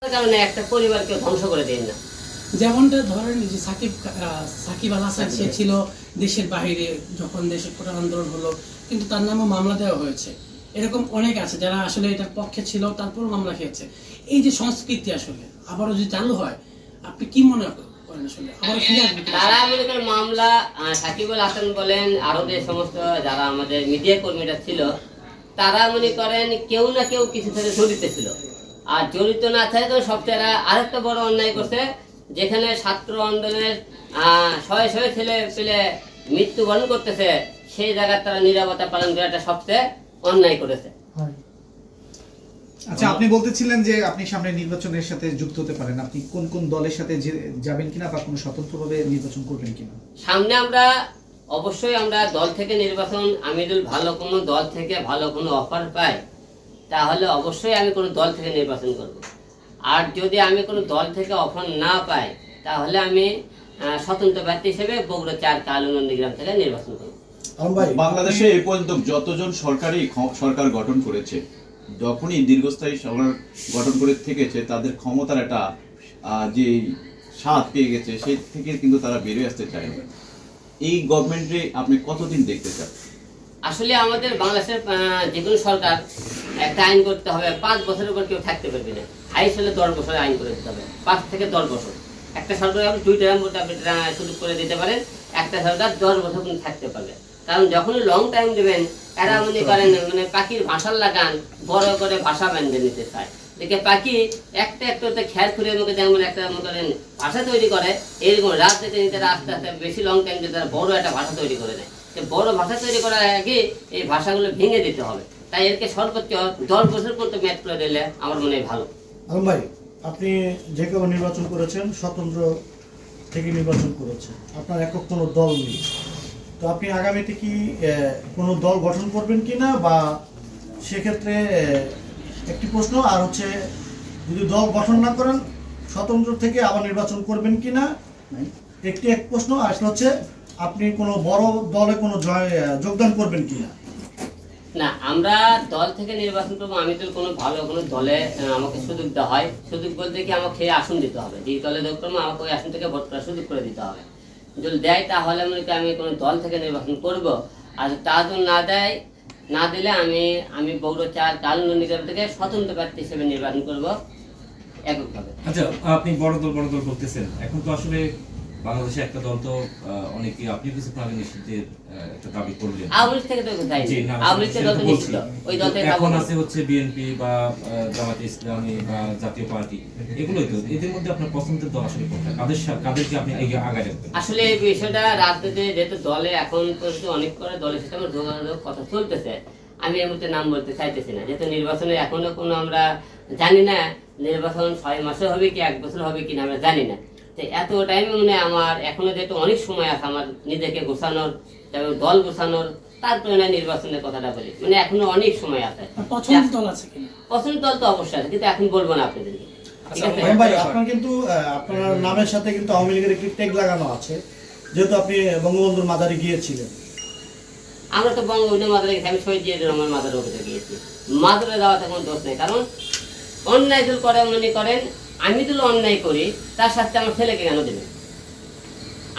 কারণে একটা পরিবারকে ধ্বংস করে দেন না। যেমনটা ধরেন যে সাকিব আল হাসান, সে ছিল দেশের বাইরে যখন দেশের কোটা আন্দোলন হলো, কিন্তু তার নামে মামলা দেওয়া হয়েছে। এরকম অনেক আছে যারা আসলে এটার পক্ষে ছিল, তারপর মামলা খেয়েছে। এই যে সংস্কৃতি আসলে আবারও যদি চালু হয়, আপনি কি মনে করেন আসলে আবারও ফিরে আসবে? তারা মনে করেন মামলা, সাকিব আল হাসান বলেন, আরো যে সমস্ত যারা আমাদের মিডিয়া কর্মীরা ছিল, তারা মনে করেন কেউ না কেউ কিছু সাথে জড়িত ছিল। আর জড়িত না থাকে সবচেয়ে আরেকটা বড় অন্যায় করছে, যেখানে ছাত্র আন্দোলনের শয়ে শয়ে ছেলে পেলে মৃত্যুবরণ করতেছে, সেই জায়গায় তারা নীরবতা পালন করাটা সবচেয়ে অন্যায় করেছে। আচ্ছা, আপনি বলতেছিলেন যে আপনি সামনে নির্বাচনের সাথে যুক্ত হতে পারেন, আপনি কোন কোন দলের সাথে যাবেন কিনা বা কোনো স্বতন্ত্রভাবে নির্বাচন করবেন কিনা? সামনে আমরা অবশ্যই দল থেকে নির্বাচন, আমি যদি ভালো কোনো দল থেকে ভালো কোনো অফার পাই, তাহলে অবশ্যই আমি কোনো দল থেকে নির্বাচন করব। আর যদি আমি কোনো দল থেকে অফার না পাই, তাহলে আমি স্বতন্ত্র প্রার্থী হিসেবে বগুড়া 4 কালুনন্দীগ্রাম থেকে নির্বাচন করব। বাংলাদেশে এই পর্যন্ত যতজন সরকার গঠন করেছে, যখনই দীর্ঘস্থায়ী সরকার গঠন করে থেকেছে, তাদের ক্ষমতার একটা যে স্বাদ পেয়ে গেছে, সেই থেকে কিন্তু তারা বেরিয়ে আসতে চায়। এই গভর্নমেন্টে আপনি কতদিন দেখতে চান? আসলে আমাদের বাংলাদেশের যে কোনো সরকার একটা আইন করতে হবে, 5 বছরের উপর কেউ থাকতে পারবে না। হাইস্ট হলে 10 বছরে আইন করে দিতে হবে, 5 থেকে 10 বছর। একটা সরকার আপনি 2 টার্ম আপনি সুযোগ করে দিতে পারেন, একটা সরকার 10 বছর কিন্তু থাকতে পারবে। কারণ যখনই লং টাইম দেবেন, এরা মনে করেন মানে পাখির ভাষার লাগান বড় করে ভাষা বেঁধে নিতে চায়। দেখে পাখি একটা একটা খেয়াল করে মুখে যেমন একটা মনে করেন ভাষা তৈরি করে, এরকম রাত যেতে নিতে আস্তে আস্তে বেশি লং টাইম দিতে তারা বড় একটা ভাষা তৈরি করে নেয়। বড় ভাষা তৈরি করার আগে এই ভাষাগুলো ভেঙে দিতে হবে। তাই এরকে সর্বোচ্চ 10 বছর পর্যন্ত মেয়াদ করে দিলে আমার মনে হয় ভালো। আলম ভাই, আপনি যে কেউ নির্বাচন করেছেন, স্বতন্ত্র থেকে নির্বাচন করেছেন, আপনার একক কোনো দল নেই, তো আপনি আগামীতে কি কোনো দল গঠন করবেন কিনা, বা সেক্ষেত্রে একটি প্রশ্ন আর হচ্ছে, যদি দল গঠন না করেন স্বতন্ত্র থেকে আবার নির্বাচন করবেন কিনা, এক প্রশ্ন। আসলে হচ্ছে আপনি কোনো বড় দলে কোনো যোগদান করবেন কিনা? না, আমরা দল থেকে নির্বাচন করবো। আমি তো কোনো ভালো কোনো দলে আমাকে সুযোগ দেওয়া হয়, সুযোগ বলতে কি আমাকে আসন দিতে হবে। যে দলে যোগ করবো আমাকে ওই আসন থেকে ভোট করার সুযোগ করে দিতে হবে। যদি দেয় তাহলে আমি কোনো দল থেকে নির্বাচন করব। আর তা যদি না দিলে আমি বগুড়া 4 কালুনন্দীগ্রাম থেকে স্বতন্ত্র প্রার্থী হিসেবে নির্বাচন করব এককভাবে। আচ্ছা, আপনি বড় দল বলতেছেন, এখন তো আসলে বাংলাদেশে একটা দল তো অনেকে, আপনি কিছু প্রাণী নিষিদ্ধের একটা দাবি করলেন। আওয়ামী লীগ থেকে তো কোথায়? আওয়ামী লীগ থেকে দল নিষিদ্ধ, ওই দল থেকে এখন আছে হচ্ছে বিএনপি বা জামায়াতে ইসলামী বা জাতীয় পার্টি, এগুলোই তো। এদের মধ্যে আপনার পছন্দের দল আসলে কোনটা? কাদেরকে আপনি আগায় রাখবেন? আসলে এই বিষয়টা রাজনীতি যেহেতু দলে এখন পর্যন্ত অনেক করে দলের সাথে আমার যোগাযোগ কথা চলতেছে, আমি এর মধ্যে নাম বলতে চাইতেছি না। যেহেতু নির্বাচনে এখনো কোনো আমরা জানি না, নির্বাচন 6 মাসে হবে কি 1 বছর হবে কিনা আমরা জানি না। এত টাইমে মনে আমার এখনো যেহেতু অনেক সময় আছে আমার নিজেকে গোছানোর, দল গোছানোর, তারপরে নির্বাচনের কথাটা বলি, মানে এখনো অনেক সময় আছে। পছন্দের দল আছে কিনা? পছন্দের দল তো অবশ্যই আছে, কিন্তু এখন বলবো না আপনাদেরকে। ভাই, আপনার কিন্তু আপনার নামের সাথে কিন্তু আওয়ামী লীগের একটি ট্যাগ লাগানো আছে, যেহেতু আপনি বঙ্গবন্ধুর মাজারে গিয়েছিলেন। আমরা তো বঙ্গবন্ধুর মাজারে গেছি, আমি শহীদ জিয়াউর রহমান মাজারের ওখানে গিয়েছি। মাজারে যাওয়াতে কোনো দোষ নেই, কারণ অন্যায় দূর করে মনে করেন আমি যদি অন্যায় করি, তার সাথে আমার ছেলেকে কেন দেবেন?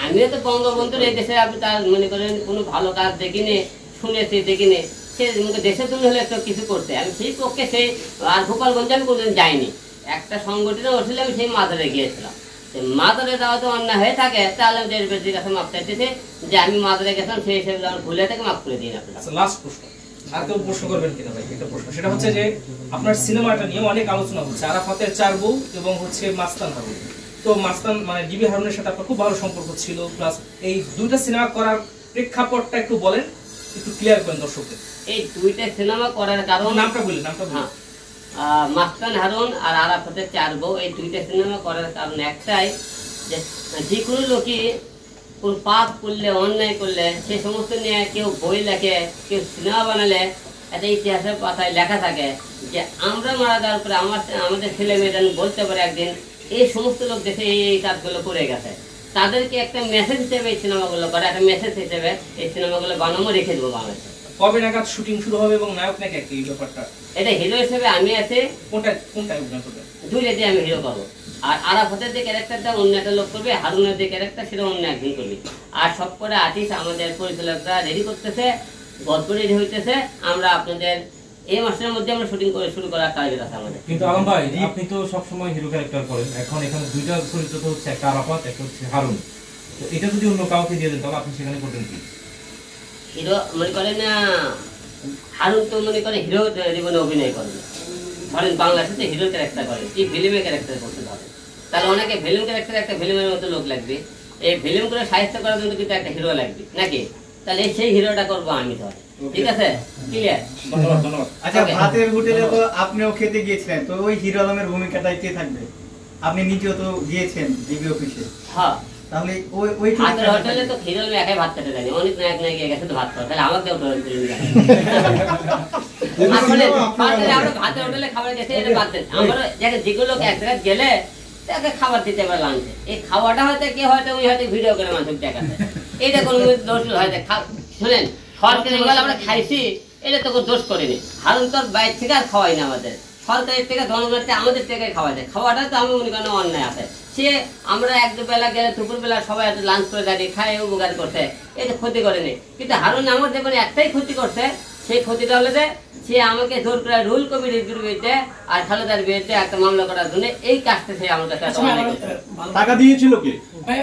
আমিও তো বঙ্গবন্ধুর এই দেশে আপনি তার মনে করেন কোনো ভালো কাজ দেখিনি, শুনেছি দেখিনি, সে দেশের জন্য হলে একটা কিছু করতে, আমি সেই পক্ষে সেই আর গোপালগঞ্জে আমি কোনোদিন যাইনি। একটা সংগঠনে উঠলে আমি সেই মাজারে গিয়েছিলাম। মাজারে যাওয়া তো অন্যায় হয়ে থাকে, তাহলে দেশবাসীর কাছে মাপ চাইতেছে যে আমি মাজারে গেছিলাম, সেই হিসেবে আমার ভুলে থেকে মাফ করে দিন আপনার। লাস্ট প্রশ্ন, আর কেউ প্রশ্ন করবেন কিনা ভাই? একটা প্রশ্ন, সেটা হচ্ছে যে আপনার সিনেমাটা নিয়ে অনেক আলোচনা হচ্ছে, আরাফাতের 4 বউ এবং হচ্ছে মাস্তান হারুন। তো মাস্তান মানে ডিবি হারুনের সাথে আপনার খুব ভালো সম্পর্ক ছিল, প্লাস এই 2টা সিনেমা করার প্রেক্ষাপটটা একটু বলেন, একটু ক্লিয়ার করেন দর্শকদের। এই 2টা সিনেমা করার কারণ, নামটা বললেন, নামটা বললেন। মাস্তান হারুন আর আরাফাতের 4 বউ, এই 2টা সিনেমা করার কারণ একটাই, যে কোনো লোকই কোন পাপ করলে, অন্যায় করলে, সে সমস্ত নিয়ে কেউ বই লেখে, কেউ সিনেমা বানালে একটা ইতিহাসের পাতায় লেখা থাকে যে আমরা মারা যাওয়ার পরে আমাদের ছেলে মেয়ে যেন বলতে পারে একদিন এই সমস্ত লোক দেশে এই কাজগুলো করে গেছে। তাদেরকে একটা মেসেজ হিসেবে এই সিনেমাগুলো করে, একটা মেসেজ হিসেবে এই সিনেমাগুলো বানানো রেখে দেবো বাংলাদেশে। কবে নাগাদ শুটিং শুরু হবে এবং নায়ক নাকি এই ব্যাপারটা? এটা হিরো হিসেবে আমি আছি। কোনটা অভিনয় করবেন? দুইটা দিয়ে আমি হিরো করবো। আর আরাফাতের যে ক্যারেক্টারটা অন্য একটা লোক করবে, হারুনের যে ক্যারেক্টার সেটা অন্য একজন করবে। আর সব করে আর্টিস্ট আমাদের পরিচালকরা রেডি করতেছে, গল্প রেডি হইতেছে। আমরা আপনাদের এই মাসের মধ্যে আমরা শুটিং করে শুরু করার টার্গেট আছে আমাদের। কিন্তু আলম ভাই, আপনি তো সবসময় হিরো ক্যারেক্টার করেন, এখন এখানে দুইটা চরিত্র তো হচ্ছে, একটা আরাফাত, একটা হচ্ছে হারুন। তো এটা যদি অন্য কাউকে দিয়ে দেন তাহলে আপনি সেখানে করবেন কি? হিরো মনে করেন না, হারুন তো মনে করেন হিরো জীবনে অভিনয় করেন, ধরেন বাংলাদেশে হিরো ক্যারেক্টার করেন, কি ফিল্মের ক্যারেক্টার করতে পারেন, তাহলে অনেকে ফিল্ম ক্যারেক্টার একটা ফিল্মের মতো লোক লাগবে, এই ফিল্ম করে সাহিত্য করার জন্য কিন্তু একটা হিরো লাগবে নাকি, তাহলে সেই হিরোটা করবো আমি। ধর ঠিক আছে, ক্লিয়ার? ধন্যবাদ ধন্যবাদ। আচ্ছা, ভাতের হোটেলে তো আপনিও খেতে গিয়েছিলেন, তো ওই হিরো আলমের ভূমিকাটাই কে থাকবে? আপনি নিজেও তো গিয়েছেন ডিবি অফিসে, হ্যাঁ। তাহলে ওই ওই ভাতের হোটেলে তো হিরো একাই ভাত খেতে জানি, অনেক নায়ক নায়িকা গেছে তো ভাত খাওয়া, তাহলে আমাকে ভাতের হোটেলে খাবার গেছে, এটা বাদ দেন। আমরা যেগুলো এক জায়গায় গেলে তাকে খাবার দিতে পারে লাঞ্চে, এই খাওয়াটা হয়তো কে হয়তো ওই হয়তো ভিডিও করে মানুষ দেখাতে, এটা কোনো দোষ হয়তো। শোনেন, সরকারি বলে আমরা খাইছি, এটা তো কোনো দোষ করিনি। হারুন তোর বাইরে থেকে আর খাওয়াই না, আমাদের সরকারের থেকে জনগণের থেকে আমাদের থেকে খাওয়া যায়, খাওয়াটা তো আমি মনে করি অন্যায় আছে। সে আমরা এক দুবেলা গেলে দুপুরবেলা সবাই একটু লাঞ্চ করে দাঁড়িয়ে খায় উপকার করছে, এটা ক্ষতি করেনি। কিন্তু হারুন আমার জীবনে একটাই ক্ষতি করছে, সেই ক্ষতিটা হলো যে সে আমাকে জোর করে রুল কমিটির বিরুদ্ধে আর খালেদার বিরুদ্ধে একটা মামলা করার জন্য এই কাজটা সে আমার কাছে আচ্ছা, টাকা দিয়েছিল কে? ভাই,